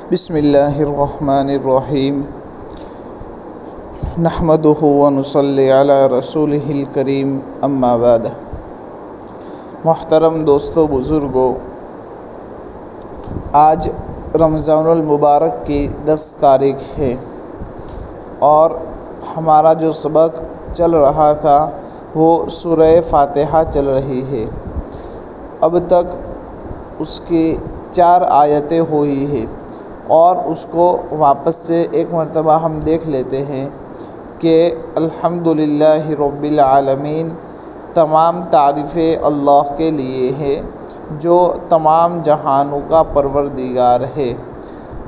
بسم اللہ الرحمن الرحیم نحمدہ ونصلی علی رسولہ الکریم اما بعد۔ محترم دوستو بزرگو، آج رمضان المبارک کی 10 تاریخ ہے اور ہمارا جو سبق چل رہا تھا وہ سورہ فاتحہ چل رہی ہے۔ اب تک اس کی 4 آیتیں ہوئی ہیں اور اس کو واپس سے ایک مرتبہ ہم دیکھ لیتے ہیں کہ الحمدللہ رب العالمین، تمام تعریفیں اللہ کے لیے ہے جو تمام جہانوں کا پروردگار ہے۔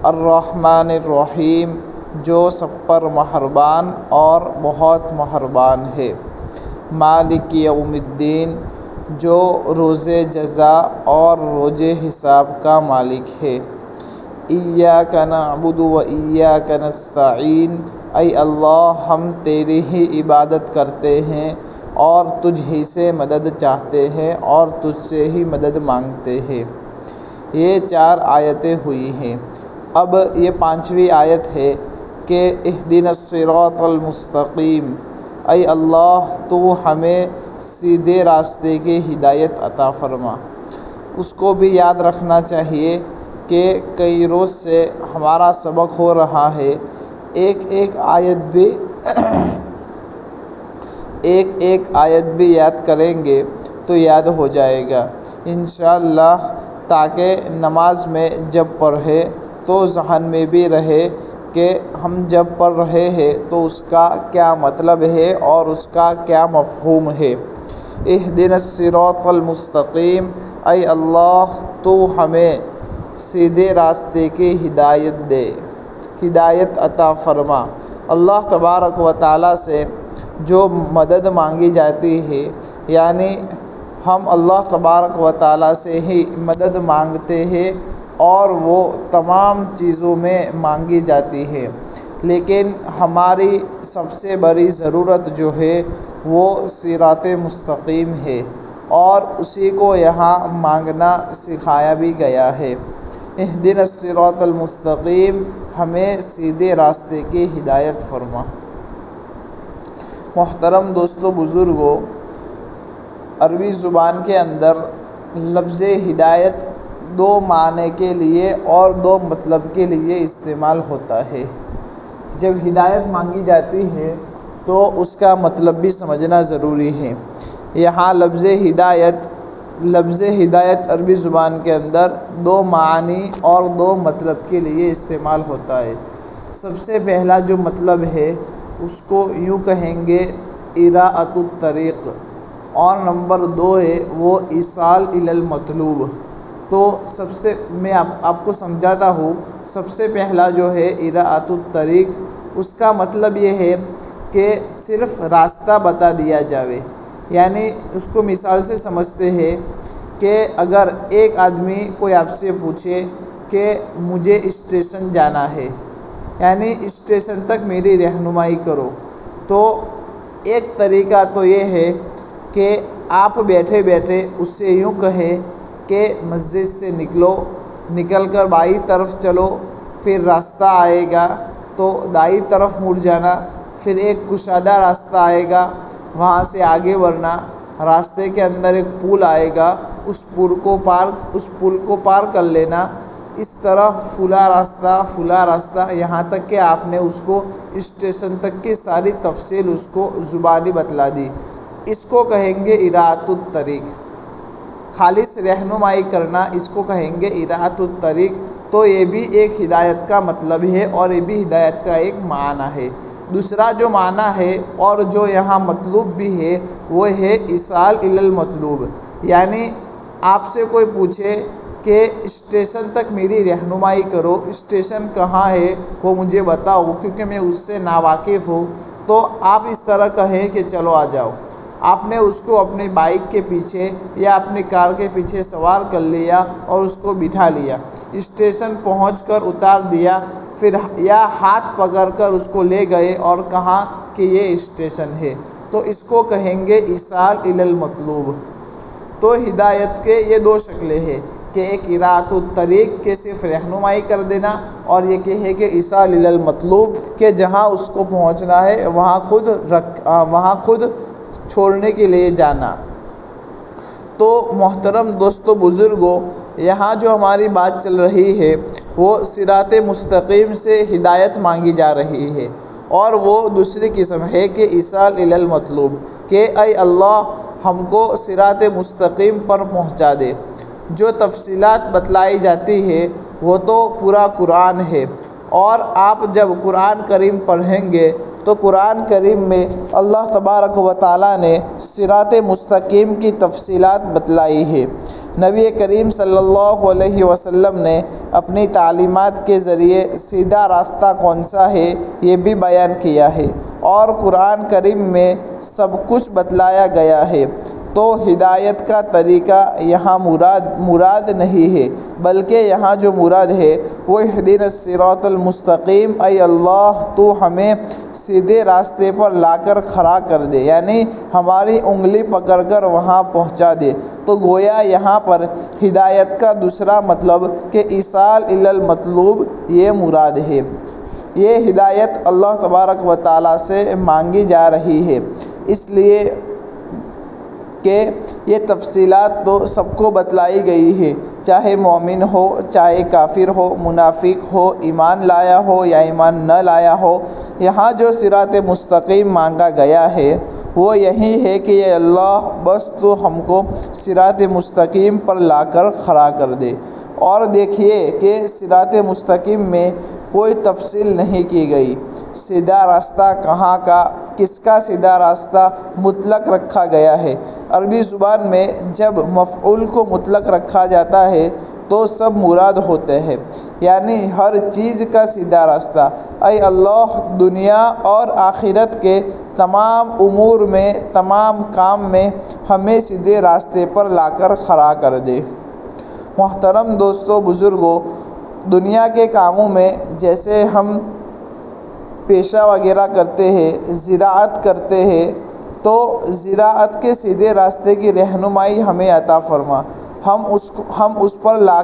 الرحمن الرحیم، جو سب پر مہربان اور بہت مہربان ہے۔ مالک یوم الدین، جو روز جزا اور روز حساب کا مالک ہے۔ ایاک نعبد و ایاک نستعین، اے اللہ ہم تیری ہی عبادت کرتے ہیں اور تجھ ہی سے مدد چاہتے ہیں اور تجھ سے ہی مدد مانگتے ہیں۔ یہ 4 آیتیں ہوئی ہیں۔ اب یہ 5ویں آیت ہے کہ اہدنا الصراط المستقیم، اے اللہ تو ہمیں سیدھے راستے کی ہدایت عطا فرما۔ اس کو بھی یاد رکھنا چاہیے کہ کئی روز سے ہمارا سبق ہو رہا ہے، ایک آیت بھی یاد کریں گے تو یاد ہو جائے گا انشاءاللہ، تاکہ نماز میں جب پڑھے تو ذہن میں بھی رہے کہ ہم جب پڑھ رہے ہیں تو اس کا کیا مطلب ہے اور اس کا کیا مفہوم ہے۔ اہدنا الصراط المستقیم، اے اللہ تو ہمیں سیدھے راستے کی ہدایت عطا فرما۔ اللہ تبارک و تعالیٰ سے جو مدد مانگی جاتی ہے، یعنی ہم اللہ تبارک و تعالیٰ سے ہی مدد مانگتے ہیں اور وہ تمام چیزوں میں مانگی جاتی ہے، لیکن ہماری سب سے بڑی ضرورت جو ہے وہ صراط مستقیم ہے اور اسی کو یہاں مانگنا سکھایا بھی گیا ہے۔ اہدنا الصراط المستقیم، ہمیں سیدھے راستے کی ہدایت فرما۔ محترم دوستو بزرگو، عربی زبان کے اندر لفظ ہدایت 2 معنی کے لیے اور 2 مطلب کے لیے استعمال ہوتا ہے۔ جب ہدایت مانگی جاتی ہے تو اس کا مطلب بھی سمجھنا ضروری ہے۔ یہاں لفظ ہدایت عربی زبان کے اندر 2 معنی اور 2 مطلب کے لیے استعمال ہوتا ہے۔ سب سے پہلا جو مطلب ہے اس کو یوں کہیں گے اراءۃ الطریق، اور نمبر 2 ہے وہ ایصال الی المطلوب۔ تو میں آپ کو سمجھاتا ہوں۔ سب سے پہلا جو ہے اراءۃ الطریق، اس کا مطلب یہ ہے کہ صرف راستہ بتا دیا جاوے، یعنی اس کو مثال سے سمجھتے ہیں کہ اگر ایک آدمی کوئی آپ سے پوچھے کہ مجھے اسٹیشن جانا ہے، یعنی اسٹیشن تک میری رہنمائی کرو، تو ایک طریقہ تو یہ ہے کہ آپ بیٹھے بیٹھے اس سے یوں کہیں کہ مسجد سے نکل کر بائیں طرف چلو، پھر راستہ آئے گا تو دائیں طرف مڑ جانا، پھر ایک کشادہ راستہ آئے گا وہاں سے آگے بڑھنا، راستے کے اندر ایک پل آئے گا، اس پل کو پار کر لینا، اس طرح فلاں راستہ یہاں تک کہ آپ نے اس کو اسٹیشن تک کی ساری تفصیل اس کو زبانی بتلا دی۔ اس کو کہیں گے اراءۃ الطریق۔ خالص رہنمائی کرنا، اس کو کہیں گے اراءۃ الطریق۔ تو یہ بھی ایک ہدایت کا مطلب ہے اور یہ بھی ہدایت کا ایک معنی ہے۔ دوسرا جو معنی ہے اور جو یہاں مطلوب بھی ہے وہ ہے ایصال الی المطلوب، یعنی آپ سے کوئی پوچھے کہ اسٹیشن تک میری رہنمائی کرو، اسٹیشن کہاں ہے وہ مجھے بتاؤ کیونکہ میں اس سے ناواقف ہوں، تو آپ اس طرح کہیں کہ چلو آ جاؤ۔ آپ نے اس کو اپنی بائک کے پیچھے یا اپنی کار کے پیچھے سوار کر لیا اور اس کو بٹھا لیا، اسٹیشن پہنچ کر اتار دیا، پھر یا ہاتھ پکڑ کر اس کو لے گئے اور کہا کہ یہ اسٹیشن ہے، تو اس کو کہیں گے ایصال الی المطلوب۔ تو ہدایت کے یہ 2 شکلیں ہیں کہ ایک قراءت الطریق کے صرف رہنمائی کر دینا، اور یہ کہ ہے کہ ایصال الی المطلوب کہ جہاں اس کو پہنچنا ہے وہاں خود چھوڑنے کے لیے جانا۔ تو محترم دوستو بزرگوں، یہاں جو ہماری بات چل رہی ہے وہ صراط مستقیم سے ہدایت مانگی جا رہی ہے، اور وہ دوسری قسم ہے کہ ایصال الی المطلوب کہ اے اللہ ہم کو صراط مستقیم پر پہنچا دے۔ جو تفصیلات بتلائی جاتی ہے وہ تو پورا قرآن ہے، اور آپ جب قرآن کریم پڑھیں گے تو قرآن کریم میں اللہ تبارک و تعالیٰ نے صراط مستقیم کی تفصیلات بتلائی ہے۔ نبی کریم صلی اللہ علیہ وسلم نے اپنی تعلیمات کے ذریعے سیدھا راستہ کون سا ہے یہ بھی بیان کیا ہے، اور قرآن کریم میں سب کچھ بتلایا گیا ہے۔ تو ہدایت کا طریقہ یہاں مراد نہیں ہے، بلکہ یہاں جو مراد ہے وہ اہدنا الصراط المستقیم، اے اللہ تو ہمیں سیدھے راستے پر لا کر کھڑا کر دے، یعنی ہماری انگلی پکڑ کر وہاں پہنچا دے۔ تو گویا یہاں پر ہدایت کا دوسرا مطلب کہ ایصال الی المطلوب یہ مراد ہے۔ یہ ہدایت اللہ تبارک و تعالیٰ سے مانگی جا رہی ہے، اس لیے کہ یہ تفصیلات تو سب کو بتلائی گئی ہے، چاہے مومن ہو، چاہے کافر ہو، منافق ہو، ایمان لایا ہو یا ایمان نہ لایا ہو۔ یہاں جو صراط مستقیم مانگا گیا ہے وہ یہی ہے کہ اے اللہ بس تو ہم کو صراط مستقیم پر لا کر کھڑا کر دے۔ اور دیکھیے کہ صراط مستقیم میں کوئی تفصیل نہیں کی گئی، سیدھا راستہ کہاں کا، کس کا سیدھا راستہ مطلق رکھا گیا ہے۔ عربی زبان میں جب مفعول کو مطلق رکھا جاتا ہے تو سب مراد ہوتے ہیں، یعنی ہر چیز کا سیدھا راستہ۔ اے اللہ دنیا اور آخرت کے تمام امور میں، تمام کام میں ہمیں سیدھے راستے پر لا کر کھڑا کر دے۔ محترم دوستو بزرگوں، دنیا کے کاموں میں جیسے ہم پیشہ وغیرہ کرتے ہیں، زراعت کرتے ہیں، تو زراعت کے سیدھے راستے کی رہنمائی ہمیں عطا فرما، ہم اس پر لا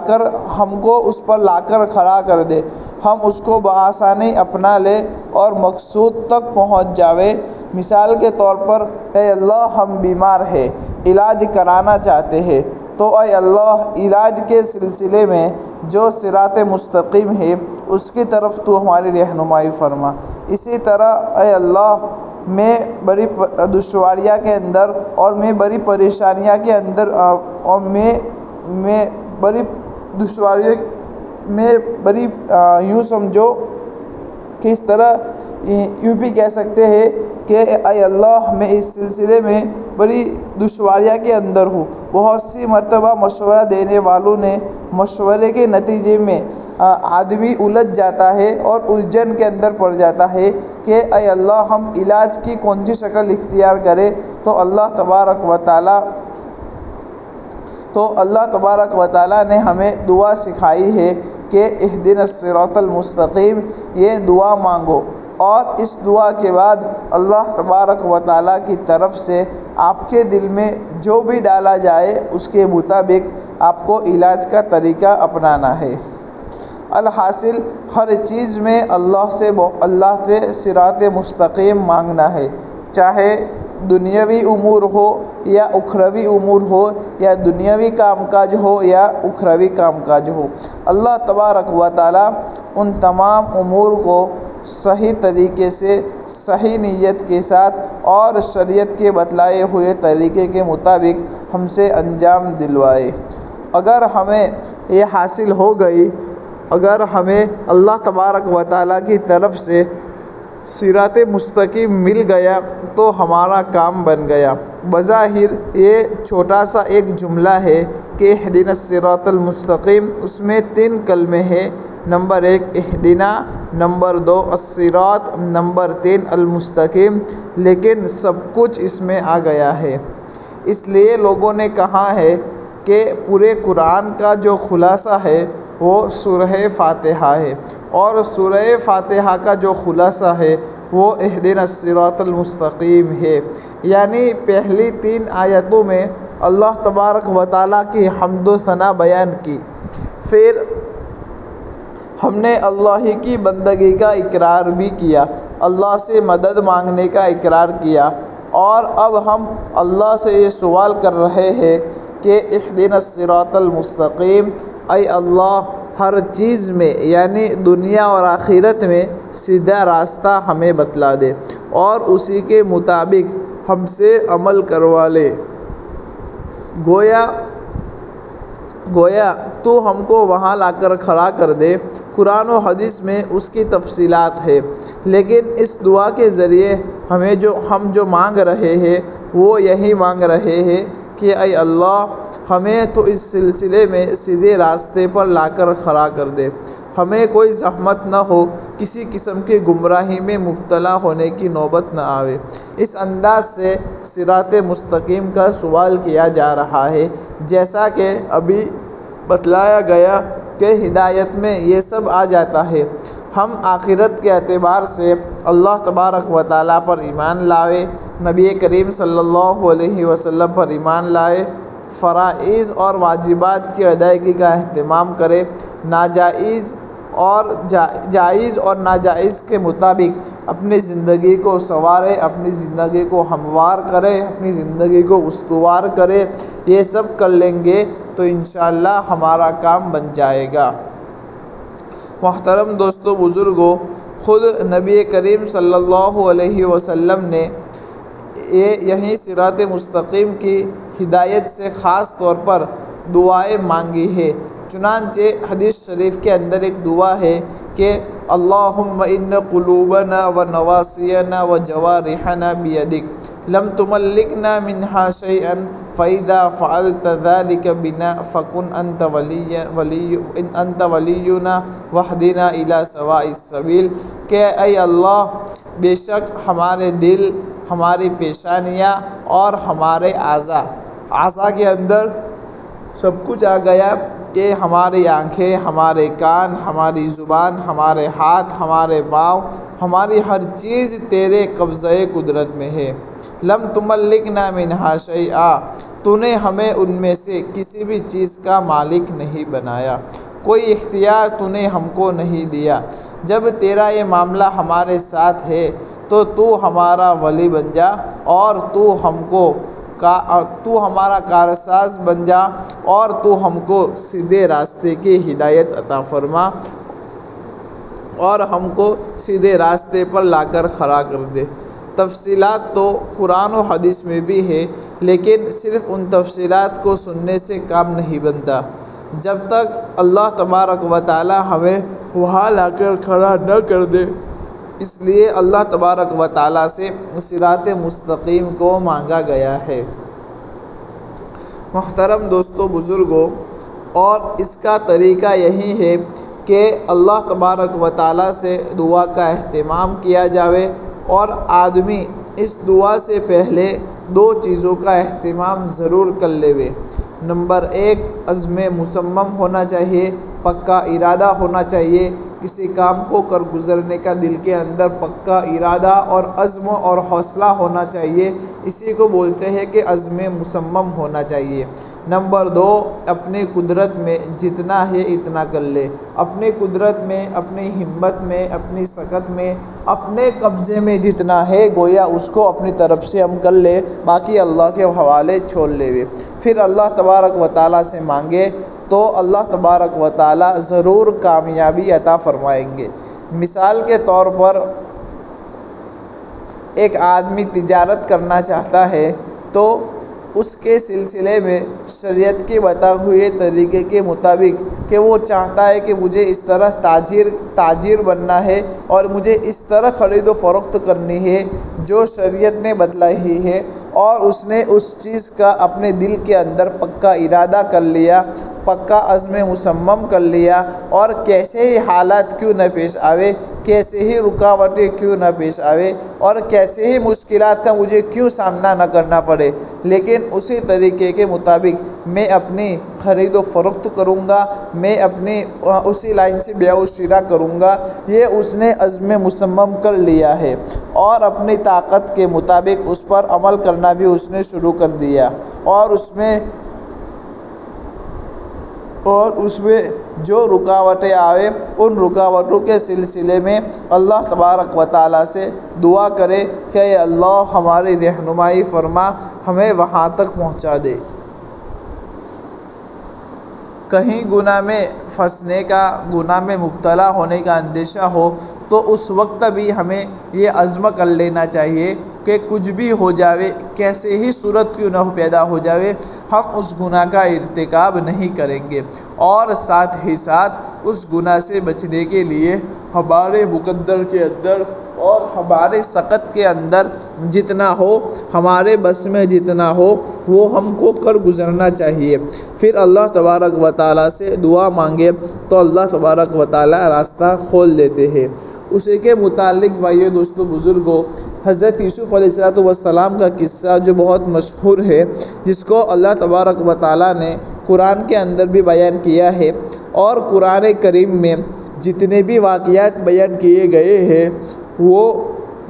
کر کھڑا کر دے، ہم اس کو بآسانی اپنا لے اور مقصود تک پہنچ جاوے۔ مثال کے طور پر اے اللہ ہم بیمار ہیں، علاج کرانا چاہتے ہیں، تو اے اللہ علاج کے سلسلے میں جو صراط مستقیم ہے اس کی طرف تو ہماری رہنمائی فرما۔ اسی طرح اے اللہ میں بڑی دشواریاں کے اندر اور میں بڑی پریشانیاں کے اندر اور میں بڑی دشواریوں میں بڑی یوں سمجھو کہ اس طرح یوں بھی کہہ سکتے ہیں کہ اے اللہ میں اس سلسلے میں بڑی دشواریاں کے اندر ہوں۔ بہت سی مرتبہ مشورہ دینے والوں نے مشورے کے نتیجے میں آدمی الجھ جاتا ہے اور الجھن کے اندر پڑ جاتا ہے کہ اے اللہ ہم علاج کی کون سی شکل اختیار کریں، تو اللہ تبارک و تعالیٰ نے ہمیں دعا سکھائی ہے کہ اہدنا الصراط المستقیم، یہ دعا مانگو، اور اس دعا کے بعد اللہ تبارک و تعالیٰ کی طرف سے آپ کے دل میں جو بھی ڈالا جائے اس کے مطابق آپ کو علاج کا طریقہ اپنانا ہے۔ الحاصل ہر چیز میں اللہ سے صراط مستقیم مانگنا ہے، چاہے دنیاوی امور ہو یا اخروی امور ہو، یا دنیاوی کام کاج ہو یا اخروی کام کاج ہو۔ اللہ تبارک و تعالیٰ ان تمام امور کو صحیح طریقے سے، صحیح نیت کے ساتھ اور شریعت کے بتلائے ہوئے طریقے کے مطابق ہم سے انجام دلوائے۔ اگر ہمیں یہ حاصل ہو گئی، اگر ہمیں اللہ تبارک و تعالیٰ کی طرف سے صراط مستقیم مل گیا تو ہمارا کام بن گیا۔ بظاہر یہ چھوٹا سا ایک جملہ ہے کہ اہدنا الصراط المستقیم، اس میں 3 کلمے ہیں، نمبر 1 اہدنا، نمبر 2 الصراط، نمبر 3 المستقیم، لیکن سب کچھ اس میں آ گیا ہے۔ اس لیے لوگوں نے کہا ہے کہ پورے قرآن کا جو خلاصہ ہے وہ سورہ فاتحہ ہے، اور سورہ فاتحہ کا جو خلاصہ ہے وہ اہدنا الصراط المستقیم ہے، یعنی پہلی 3 آیتوں میں اللہ تبارک و تعالیٰ کی حمد و ثنا بیان کی۔ پھر ہم نے اللہ ہی کی بندگی کا اقرار بھی کیا، اللہ سے مدد مانگنے کا اقرار کیا، اور اب ہم اللہ سے یہ سوال کر رہے ہیں کہ اہدنا الصراط المستقیم، اے اللہ ہر چیز میں یعنی دنیا اور آخرت میں سیدھا راستہ ہمیں بتلا دے اور اسی کے مطابق ہم سے عمل کروا لے۔ گویا تو ہم کو وہاں لا کر کھڑا کر دے۔ قرآن و حدیث میں اس کی تفصیلات ہے، لیکن اس دعا کے ذریعے ہم جو مانگ رہے ہیں وہ یہی مانگ رہے ہیں کہ اے اللہ ہمیں تو اس سلسلے میں سیدھے راستے پر لا کر کھڑا کر دے، ہمیں کوئی زحمت نہ ہو، کسی قسم کی گمراہی میں مبتلا ہونے کی نوبت نہ آوے۔ اس انداز سے صراط مستقیم کا سوال کیا جا رہا ہے، جیسا کہ ابھی بتلایا گیا کہ ہدایت میں یہ سب آ جاتا ہے۔ ہم آخرت کے اعتبار سے اللہ تبارک و تعالیٰ پر ایمان لائے، نبی کریم صلی اللہ علیہ وسلم پر ایمان لائے، فرائض اور واجبات کی ادائیگی کا اہتمام کرے، جائز اور ناجائز کے مطابق اپنی زندگی کو سنوارے، اپنی زندگی کو ہموار کرے، اپنی زندگی کو استوار کرے۔ یہ سب کر لیں گے تو انشاءاللہ ہمارا کام بن جائے گا۔ محترم دوستو بزرگوں، خود نبی کریم صلی اللہ علیہ وسلم نے یہی صراط مستقیم کی ہدایت سے خاص طور پر دعائیں مانگی ہے۔ چنانچہ حدیث شریف کے اندر ایک دعا ہے کہ اللہم ان قلوبنا و نواسینا و جوارحنا بیدک لم تملکنا منہا شیئا فاذا فعلت ذلک بنا فکن انت ولینا واہدنا الی سواء السبیل، کہ اے اللہ بے شک ہمارے دل، ہماری پیشانیاں اور ہمارے اعضاء کے اندر سب کچھ آ گیا کہ ہماری آنکھیں، ہمارے کان، ہماری زبان، ہمارے ہاتھ، ہمارے پاؤں، ہماری ہر چیز تیرے قبضۂ قدرت میں ہے۔ لم تملکنا منہا شیئا، تو نے ہمیں ان میں سے کسی بھی چیز کا مالک نہیں بنایا، کوئی اختیار تو نے ہم کو نہیں دیا۔ جب تیرا یہ معاملہ ہمارے ساتھ ہے تو ہمارا ولی بن جا اور تو ہمارا کارساز بن جا اور تو ہم کو سیدھے راستے کی ہدایت عطا فرما اور ہم کو سیدھے راستے پر لا کر کھڑا کر دے۔ تفصیلات تو قرآن و حدیث میں بھی ہے، لیکن صرف ان تفصیلات کو سننے سے کام نہیں بنتا۔ جب تک اللہ تبارک و تعالی ہمیں وہاں لا کر کھڑا نہ کر دے، اس لیے اللہ تبارک و تعالیٰ سے صراط مستقیم کو مانگا گیا ہے۔ محترم دوستو بزرگوں، اور اس کا طریقہ یہی ہے کہ اللہ تبارک و تعالیٰ سے دعا کا اہتمام کیا جاوے، اور آدمی اس دعا سے پہلے دو چیزوں کا اہتمام ضرور کر لے۔ نمبر 1، عزم مصمم ہونا چاہیے، پکا ارادہ ہونا چاہیے۔ کسی کام کو کر گزرنے کا دل کے اندر پکا ارادہ اور عزم اور حوصلہ ہونا چاہیے، اسی کو بولتے ہیں کہ عزم مصمم ہونا چاہیے۔ نمبر 2، اپنی قدرت میں جتنا ہے اتنا کر لے، اپنی قدرت میں، اپنی ہمت میں، اپنی سکت میں، اپنے قبضے میں جتنا ہے گویا اس کو اپنی طرف سے ہم کر لے، باقی اللہ کے حوالے چھوڑ لے۔ پھر اللہ تبارک و تعالیٰ سے مانگے تو اللہ تبارک و تعالیٰ ضرور کامیابی عطا فرمائیں گے۔ مثال کے طور پر ایک آدمی تجارت کرنا چاہتا ہے تو اس کے سلسلے میں شریعت کے بتائے ہوئے طریقے کے مطابق کہ وہ چاہتا ہے کہ مجھے اس طرح تاجر بننا ہے اور مجھے اس طرح خرید و فروخت کرنی ہے جو شریعت نے بتلائی ہے، اور اس نے اس چیز کا اپنے دل کے اندر پکا ارادہ کر لیا، پکا عزم مصمم کر لیا، اور کیسے ہی حالات کیوں نہ پیش آوے، کیسے ہی رکاوٹیں کیوں نہ پیش آوے، اور کیسے ہی مشکلات کا مجھے کیوں سامنا نہ کرنا پڑے، لیکن اسی طریقے کے مطابق میں اپنی خرید و فروخت کروں گا، میں اپنی اسی لائن سے بیع و شراء کروں گا، یہ اس نے عزم مصمم کر لیا ہے، اور اپنی طاقت کے مطابق اس پر عمل کرنا کرنا بھی اس نے شروع کر دیا، اور اس میں جو رکاوٹیں آئے ان رکاوٹوں کے سلسلے میں اللہ تبارک و تعالیٰ سے دعا کرے کہ اے اللہ ہماری رہنمائی فرما، ہمیں وہاں تک پہنچا دے۔ کہیں گناہ میں پھنسنے کا، گناہ میں مبتلا ہونے کا اندیشہ ہو تو اس وقت بھی ہمیں یہ عزم کر لینا چاہیے کہ کچھ بھی ہو جاوے، کیسے ہی صورت کیوں نہ پیدا ہو جاوے، ہم اس گناہ کا ارتکاب نہیں کریں گے، اور ساتھ ہی ساتھ اس گناہ سے بچنے کے لیے ہمارے مقدر کے اندر اور ہمارے سقط کے اندر جتنا ہو، ہمارے بس میں جتنا ہو، وہ ہم کو کر گزرنا چاہیے۔ پھر اللہ تبارک و تعالیٰ سے دعا مانگے تو اللہ تبارک و تعالیٰ راستہ کھول دیتے ہیں۔ اسی کے متعلق بھائیو دوستو بزرگوں، حضرت یوسف علیہ السلام کا قصہ جو بہت مشہور ہے، جس کو اللہ تبارک و تعالیٰ نے قرآن کے اندر بھی بیان کیا ہے، اور قرآن کریم میں جتنے بھی واقعات بیان کیے گئے ہیں وہ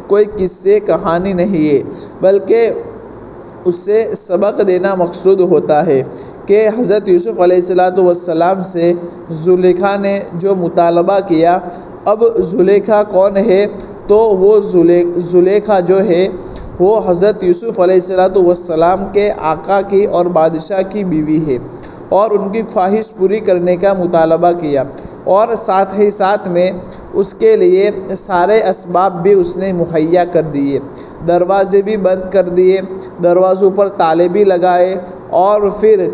کوئی قصے کہانی نہیں ہے، بلکہ اس سے سبق دینا مقصود ہوتا ہے کہ حضرت یوسف علیہ السلام سے زلیخا نے جو مطالبہ کیا، اب زلیخا کون ہے؟ تو وہ زلیخا جو ہے وہ حضرت یوسف علیہ السلام کے آقا کی اور بادشاہ کی بیوی ہے، اور ان کی خواہش پوری کرنے کا مطالبہ کیا، اور ساتھ ہی ساتھ میں اس کے لیے سارے اسباب بھی اس نے مہیا کر دیے، دروازے بھی بند کر دیے، دروازوں پر تالے بھی لگائے، اور پھر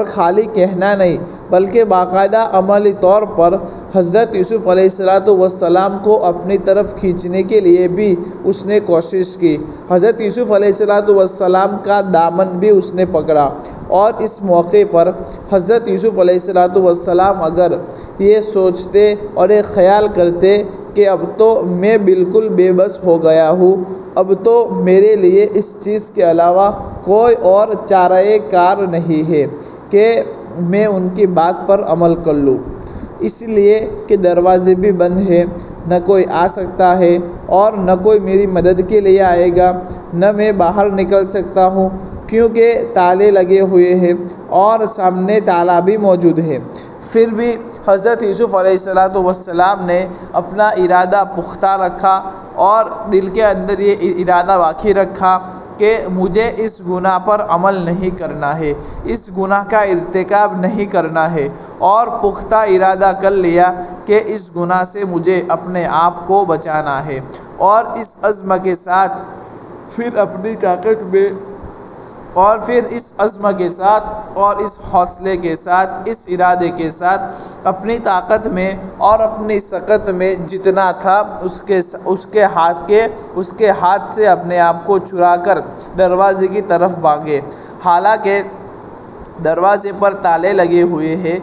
خالی کہنا نہیں بلکہ باقاعدہ عملی طور پر حضرت یوسف علیہ السلام کو اپنی طرف کھینچنے کے لیے بھی اس نے کوشش کی۔ حضرت یوسف علیہ السلام کا دامن بھی اس نے پکڑا، اور اس موقع پر حضرت یوسف علیہ السلام اگر یہ سوچتے اور یہ خیال کرتے کہ اب تو میں بالکل بے بس ہو گیا ہوں، اب تو میرے لیے اس چیز کے علاوہ کوئی اور چارہ کار نہیں ہے کہ میں ان کی بات پر عمل کر لوں، اس لیے کہ دروازے بھی بند ہیں، نہ کوئی آ سکتا ہے اور نہ کوئی میری مدد کے لیے آئے گا، نہ میں باہر نکل سکتا ہوں کیونکہ تالے لگے ہوئے ہیں اور سامنے تالا بھی موجود ہے۔ پھر بھی حضرت یوسف علیہ السلام نے اپنا ارادہ پختہ رکھا اور دل کے اندر یہ ارادہ باقی رکھا کہ مجھے اس گناہ پر عمل نہیں کرنا ہے، اس گناہ کا ارتکاب نہیں کرنا ہے، اور پختہ ارادہ کر لیا کہ اس گناہ سے مجھے اپنے آپ کو بچانا ہے، اور اس عزم کے ساتھ پھر اپنی طاقت میں اور پھر اس عزم کے ساتھ اور اس حوصلے کے ساتھ، اس ارادے کے ساتھ اپنی طاقت میں اور اپنی سقط میں جتنا تھا اس کے ہاتھ سے اپنے آپ کو چھڑا کر دروازے کی طرف بھاگے، حالانکہ دروازے پر تالے لگے ہوئے ہیں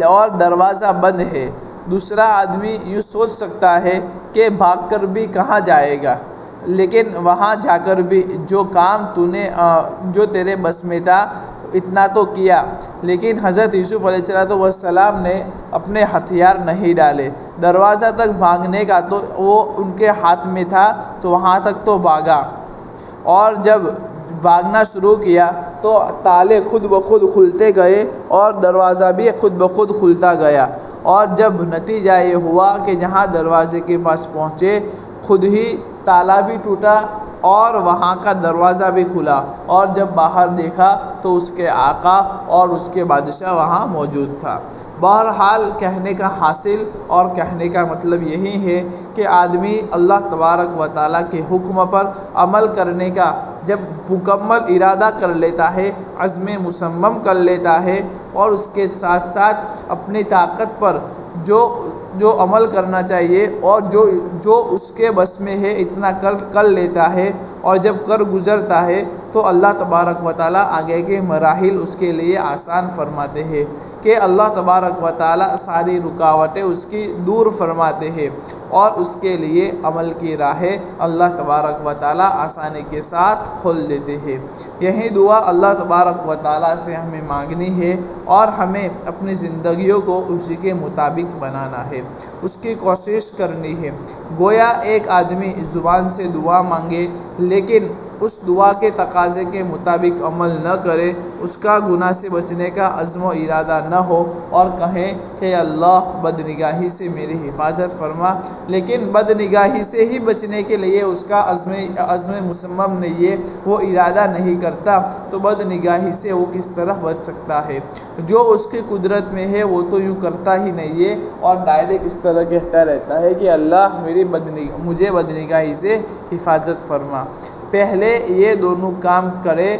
اور دروازہ بند ہے۔ دوسرا آدمی یوں سوچ سکتا ہے کہ بھاگ کر بھی کہاں جائے گا، لیکن وہاں جا کر بھی جو کام جو تیرے بس میں تھا اتنا تو کیا، لیکن حضرت یوسف علیہ السلام نے اپنے ہتھیار نہیں ڈالے، دروازہ تک بھاگنے کا تو وہ ان کے ہاتھ میں تھا تو وہاں تک تو بھاگا، اور جب بھاگنا شروع کیا تو تالے خود بخود کھلتے گئے اور دروازہ بھی خود بخود کھلتا گیا، اور جب نتیجہ یہ ہوا کہ جہاں دروازے کے پاس پہنچے خود ہی تالا بھی ٹوٹا اور وہاں کا دروازہ بھی کھلا، اور جب باہر دیکھا تو اس کے آقا اور اس کے بادشاہ وہاں موجود تھا۔ بہرحال کہنے کا حاصل اور کہنے کا مطلب یہی ہے کہ آدمی اللہ تبارک و تعالیٰ کے حکم پر عمل کرنے کا جب مکمل ارادہ کر لیتا ہے، عزم مصمم کر لیتا ہے، اور اس کے ساتھ ساتھ اپنی طاقت پر جو عمل کرنا چاہیے اور جو اس کے بس میں ہے اتنا کر لیتا ہے، اور جب کر گزرتا ہے تو اللہ تبارک و تعالیٰ آگے کے مراحل اس کے لیے آسان فرماتے ہیں کہ اللہ تبارک و تعالیٰ ساری رکاوٹیں اس کی دور فرماتے ہیں، اور اس کے لیے عمل کی راہیں اللہ تبارک و تعالیٰ آسانی کے ساتھ کھول دیتے ہیں۔ یہی دعا اللہ تبارک و تعالیٰ سے ہمیں مانگنی ہے، اور ہمیں اپنی زندگیوں کو اسی کے مطابق بنانا ہے، اس کی کوشش کرنی ہے۔ گویا ایک آدمی زبان سے دعا مانگے لیکن اس دعا کے تقاضے کے مطابق عمل نہ کرے، اس کا گناہ سے بچنے کا عزم و ارادہ نہ ہو اور کہیں کہ اللہ بد نگاہی سے میری حفاظت فرما، لیکن بد نگاہی سے ہی بچنے کے لیے اس کا عزم مصمم نہیں ہے، وہ ارادہ نہیں کرتا، تو بد نگاہی سے وہ کس طرح بچ سکتا ہے؟ جو اس کی قدرت میں ہے وہ تو یوں کرتا ہی نہیں ہے، اور ڈائریکٹ اس طرح کہتا رہتا ہے کہ اللہ مجھے بد نگاہی سے حفاظت فرما۔ پہلے یہ دونوں کام کرے،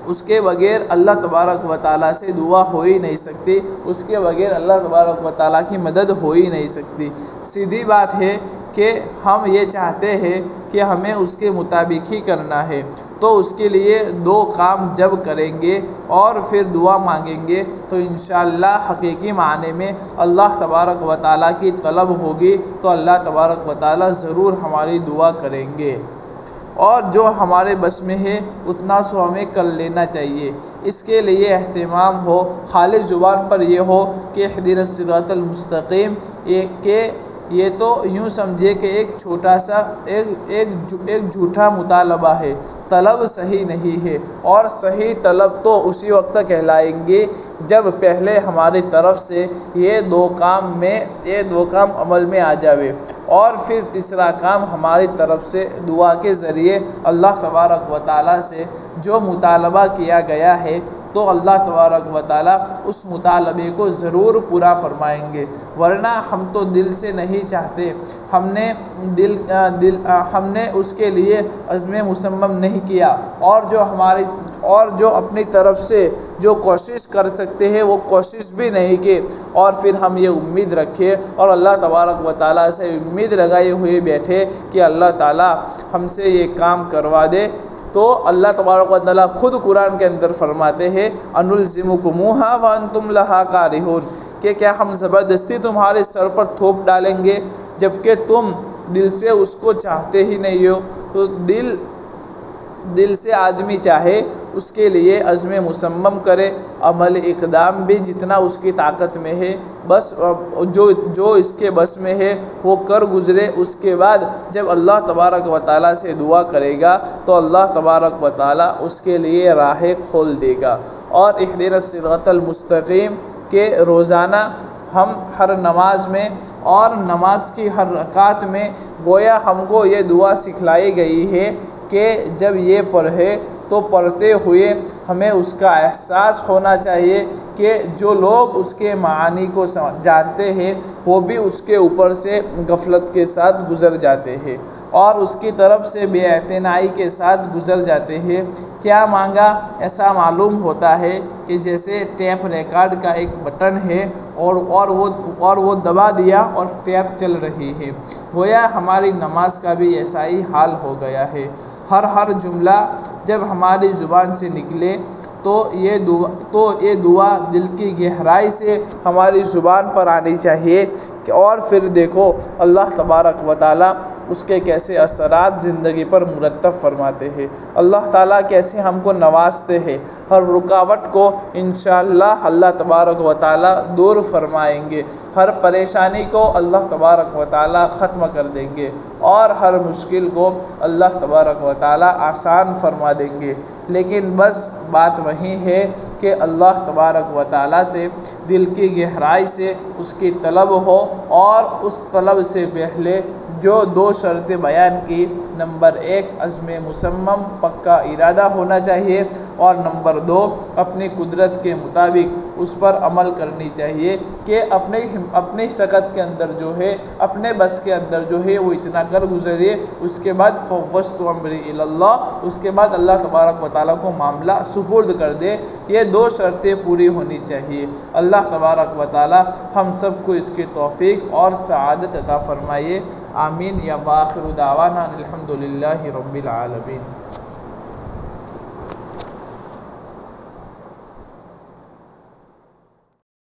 اس کے بغیر اللہ تبارک و تعالیٰ سے دعا ہو ہی نہیں سکتی، اس کے بغیر اللہ تبارک و تعالیٰ کی مدد ہو ہی نہیں سکتی۔ سیدھی بات ہے کہ ہم یہ چاہتے ہیں کہ ہمیں اس کے مطابق ہی کرنا ہے، تو اس کے لیے دو کام جب کریں گے اور پھر دعا مانگیں گے تو انشاءاللہ حقیقی معنی میں اللہ تبارک و تعالیٰ کی طلب ہوگی، تو اللہ تبارک و تعالیٰ ضرور ہماری دعا کریں گے، اور جو ہمارے بس میں ہے اتنا سو ہمیں کر لینا چاہیے۔ اس کے لیے اہتمام ہو، خالص زبان پر یہ ہو کہ اہدنا الصراط المستقیم، یہ تو یوں سمجھے کہ ایک چھوٹا سا ایک جھوٹا مطالبہ ہے، طلب صحیح نہیں ہے، اور صحیح طلب تو اسی وقت کہلائیں گے جب پہلے ہماری طرف سے یہ دو کام عمل میں آ جاوے، اور پھر تیسرا کام ہماری طرف سے دعا کے ذریعے اللہ تبارک و تعالیٰ سے جو مطالبہ کیا گیا ہے تو اللہ تبارک و تعالیٰ اس مطالبے کو ضرور پورا فرمائیں گے، ورنہ ہم تو دل سے نہیں چاہتے، ہم نے اس کے لیے عزم مصمم نہیں کیا، اور جو اپنی طرف سے جو کوشش کر سکتے ہیں وہ کوشش بھی نہیں کی، اور پھر ہم یہ امید رکھے اور اللہ تبارک و تعالیٰ سے امید لگائے ہوئے بیٹھے کہ اللہ تعالیٰ ہم سے یہ کام کروا دے، تو اللہ تبارک و تعالیٰ خود قرآن کے اندر فرماتے ہیں انلزمکموہا وانتم لہا کارہون، کہ کیا ہم زبردستی تمہارے سر پر تھوپ ڈالیں گے جبکہ تم دل سے اس کو چاہتے ہی نہیں ہو؟ تو دل سے آدمی چاہے اس کے لیے عزم مصمم کرے، عمل اقدام بھی جتنا اس کی طاقت میں ہے، بس جو اس کے بس میں ہے وہ کر گزرے، اس کے بعد جب اللہ تبارک و تعالیٰ سے دعا کرے گا تو اللہ تبارک و تعالیٰ اس کے لیے راہیں کھول دے گا۔ اور اہدنا الصراط المستقیم کہ روزانہ ہم ہر نماز میں اور نماز کی ہر رکعت میں گویا ہم کو یہ دعا سکھلائی گئی ہے کہ جب یہ پڑھے تو پڑھتے ہوئے ہمیں اس کا احساس ہونا چاہیے کہ جو لوگ اس کے معانی کو جانتے ہیں وہ بھی اس کے اوپر سے غفلت کے ساتھ گزر جاتے ہیں اور اس کی طرف سے بے اعتنائی کے ساتھ گزر جاتے ہیں۔ کیا مانگا؟ ایسا معلوم ہوتا ہے کہ جیسے ٹیپ ریکارڈ کا ایک بٹن ہے اور وہ دبا دیا اور ٹیپ چل رہی ہے، گویا ہماری نماز کا بھی ایسا ہی حال ہو گیا ہے۔ ہر جملہ جب ہماری زبان سے نکلے تو یہ دعا دل کی گہرائی سے ہماری زبان پر آنی چاہیے، اور پھر دیکھو اللہ تبارک و تعالیٰ اس کے کیسے اثرات زندگی پر مرتب فرماتے ہیں، اللہ تعالیٰ کیسے ہم کو نوازتے ہیں، ہر رکاوٹ کو انشاءاللہ اللہ تبارک و تعالیٰ دور فرمائیں گے، ہر پریشانی کو اللہ تبارک و تعالیٰ ختم کر دیں گے، اور ہر مشکل کو اللہ تبارک و تعالیٰ آسان فرما دیں گے۔ لیکن بس بات وہی ہے کہ اللہ تبارک و تعالیٰ سے دل کی گہرائی سے اس کی طلب ہو، اور اس طلب سے پہلے جو دو شرطیں بیان کی، نمبر 1 عزم مصمم پکا ارادہ ہونا چاہیے، اور نمبر 2 اپنی قدرت کے مطابق اس پر عمل کرنی چاہیے کہ اپنی سکت کے اندر جو ہے، اپنے بس کے اندر جو ہے وہ اتنا کر گزرے، اس کے بعد فوضت امری الی اللہ، اس کے بعد اللہ تبارک و تعالیٰ کو معاملہ سپرد کر دے۔ یہ دو شرطیں پوری ہونی چاہیے۔ اللہ تبارک و تعالیٰ ہم سب کو اس کی توفیق اور سعادت عطا فرمائے، آمین۔ یا وآخر دعوانا الحمدللہ رب العالمین۔